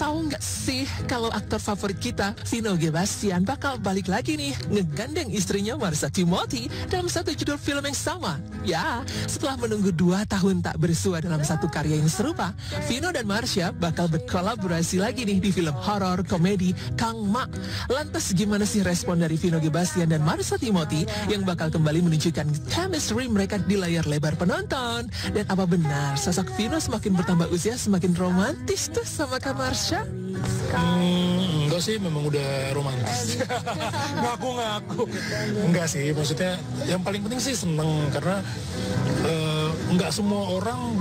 Tahu nggak sih kalau aktor favorit kita, Vino G. Bastian, bakal balik lagi nih ngegandeng istrinya Marsha Timothy dalam satu judul film yang sama. Ya, setelah menunggu 2 tahun tak bersua dalam satu karya yang serupa, Vino dan Marsha bakal berkolaborasi lagi nih di film horor komedi Kang Mak. Lantas gimana sih respon dari Vino G. Bastian dan Marsha Timothy yang bakal kembali menunjukkan chemistry mereka di layar lebar penonton? Dan apa benar sosok Vino semakin bertambah usia semakin romantis tuh sama Kak Marsha? Enggak sih, memang udah romantis. Ngaku-ngaku. Enggak sih, maksudnya yang paling penting sih seneng, karena enggak semua orang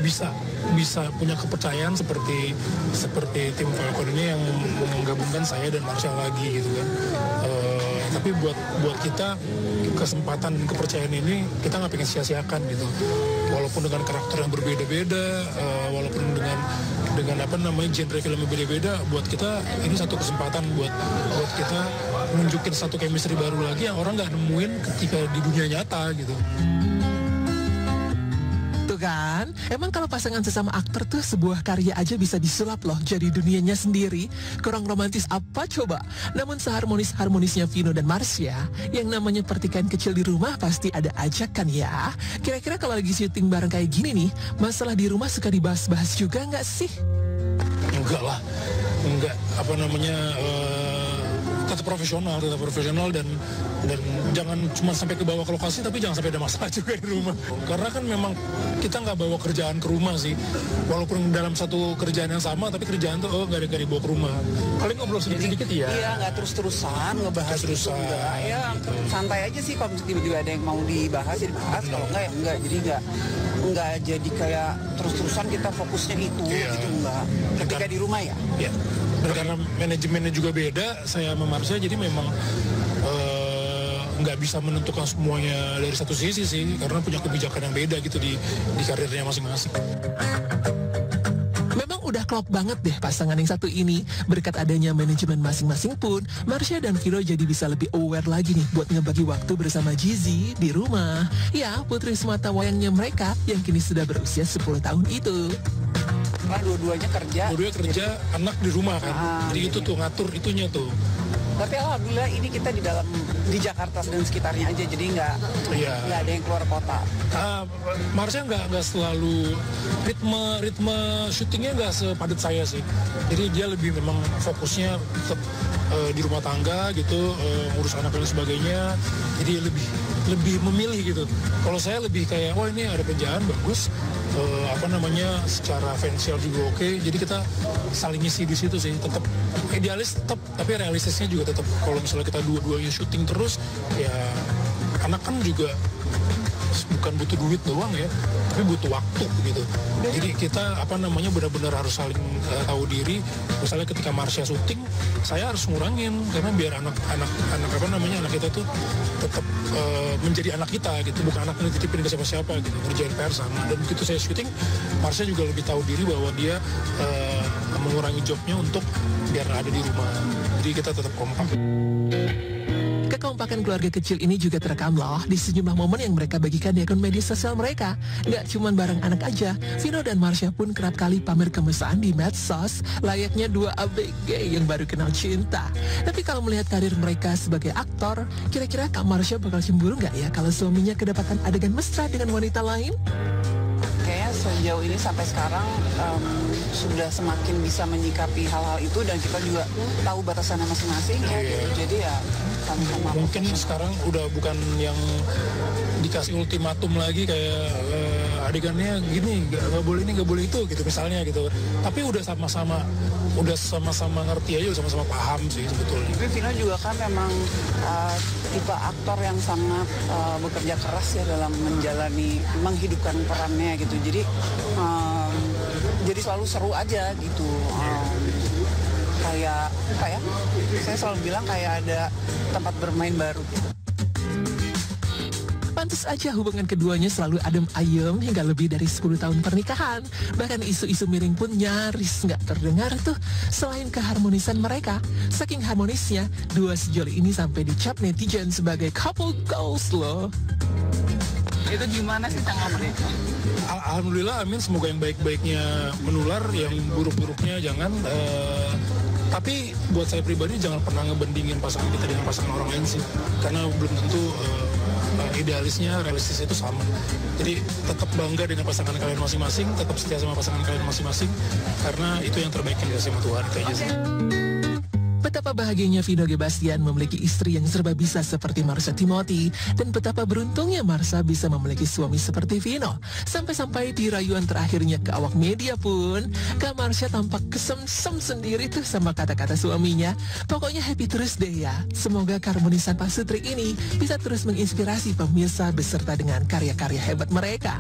bisa punya kepercayaan seperti tim Falcon ini yang menggabungkan saya dan Marsha lagi gitu kan. Tapi buat kita kesempatan dan kepercayaan ini kita nggak pengen sia-siakan gitu. Walaupun dengan karakter yang berbeda-beda, walaupun dengan genre film yang beda-beda, buat kita ini satu kesempatan buat kita nunjukin satu chemistry baru lagi yang orang nggak nemuin ketika di dunia nyata gitu. Tuh kan, emang kalau pasangan sesama aktor tuh sebuah karya aja bisa disulap loh jadi dunianya sendiri. Kurang romantis apa coba? Namun seharmonis-harmonisnya Vino dan Marsha, yang namanya pertikaian kecil di rumah pasti ada aja kan ya. Kira-kira kalau lagi syuting bareng kayak gini nih, masalah di rumah suka dibahas-bahas juga nggak sih? Enggak lah, tetap profesional dan jangan cuma sampai ke bawah ke lokasi, tapi jangan sampai ada masalah juga di rumah. Karena kan memang kita nggak bawa kerjaan ke rumah sih, walaupun dalam satu kerjaan yang sama, tapi kerjaan tuh nggak dibawa ke rumah. Paling ngobrol sedikit ya. Iya, nggak terus-terusan ngebahas itu enggak. Ya santai aja sih, kalau tiba-tiba ada yang mau dibahas ya dibahas, kalau enggak ya enggak. Jadi nggak jadi kayak terus-terusan kita fokusnya itu gitu, enggak. Ketika di rumah ya. Iya. Dan karena manajemennya juga beda, saya sama Marsha, jadi memang nggak bisa menentukan semuanya dari satu sisi sih, karena punya kebijakan yang beda gitu di karirnya masing-masing. Memang udah klop banget deh pasangan yang satu ini. Berkat adanya manajemen masing-masing pun, Marsha dan Vino jadi bisa lebih aware lagi nih buat ngebagi waktu bersama Jizzy di rumah. Ya, putri semata wayangnya mereka yang kini sudah berusia 10 tahun itu. Karena dua-duanya kerja, anak di rumah kan. Jadi itu tuh ngatur itunya tuh. Tapi alhamdulillah ini kita di Jakarta dan sekitarnya aja, jadi nggak ada yang keluar kota. Marsha nggak selalu ritme syutingnya nggak sepadat saya sih. Jadi dia lebih memang fokusnya tetap di rumah tangga gitu, ngurus anak dan sebagainya. Jadi lebih memilih gitu. Kalau saya lebih kayak, oh ini ada kerjaan bagus, secara finansial juga oke. Jadi kita saling ngisi di situ sih. Tetap idealis tetap, tapi realistisnya juga tetap. Kalau misalnya kita dua-duanya syuting terus, ya anak kan juga bukan butuh duit doang ya, tapi butuh waktu gitu. Jadi kita benar-benar harus saling tahu diri. Misalnya ketika Marsha syuting, saya harus ngurangin karena biar anak kita tuh tetap menjadi anak kita gitu, bukan anak yang dititipin ke siapa-siapa gitu. Kerjain PR sama. Dan begitu saya syuting, Marsha juga lebih tahu diri bahwa dia mengurangi jobnya untuk biar ada di rumah. Jadi kita tetap kompak. Kekompakan keluarga kecil ini juga terekam loh di sejumlah momen yang mereka bagikan di akun media sosial mereka. Gak cuman bareng anak aja, Vino dan Marsha pun kerap kali pamer kemesraan di medsos, layaknya dua ABG yang baru kenal cinta. Tapi kalau melihat karir mereka sebagai aktor, kira-kira Kak Marsha bakal cemburu gak ya kalau suaminya kedapatan adegan mesra dengan wanita lain? Kayaknya sejauh ini sampai sekarang sudah semakin bisa menyikapi hal-hal itu, dan kita juga tahu batasannya masing-masing ya. Jadi ya sama-sama. Mungkin sekarang udah bukan yang dikasih ultimatum lagi kayak adegannya gini, nggak boleh ini, nggak boleh itu gitu misalnya gitu. Tapi udah sama-sama ngerti aja, sama-sama paham sih sebetulnya. Tapi Vino juga kan memang tipe aktor yang sangat bekerja keras ya dalam menghidupkan perannya gitu. Jadi selalu seru aja gitu. Kayak apa ya? Saya selalu bilang kayak ada tempat bermain baru. Pantes aja hubungan keduanya selalu adem ayem hingga lebih dari 10 tahun pernikahan. Bahkan isu-isu miring pun nyaris nggak terdengar tuh. Selain keharmonisan mereka, saking harmonisnya, dua sejoli ini sampai dicap netizen sebagai couple goals loh. Itu gimana sih tanggapannya? Alhamdulillah, amin. Semoga yang baik-baiknya menular, yang buruk-buruknya jangan. Tapi buat saya pribadi jangan pernah ngebandingin pasangan kita dengan pasangan orang lain sih, karena belum tentu idealisnya, realistisnya itu sama. Jadi tetap bangga dengan pasangan kalian masing-masing, tetap setia sama pasangan kalian masing-masing, karena itu yang terbaik yang dikasih sama Tuhan. Itu aja sih. Betapa bahagianya Vino G. Bastian memiliki istri yang serba bisa seperti Marsha Timothy, dan betapa beruntungnya Marsha bisa memiliki suami seperti Vino. Sampai-sampai di rayuan terakhirnya ke awak media pun, Kak Marsha tampak kesemsem sendiri tuh sama kata-kata suaminya. Pokoknya happy terus deh ya. Semoga keharmonisan Pasutri ini bisa terus menginspirasi pemirsa beserta dengan karya-karya hebat mereka.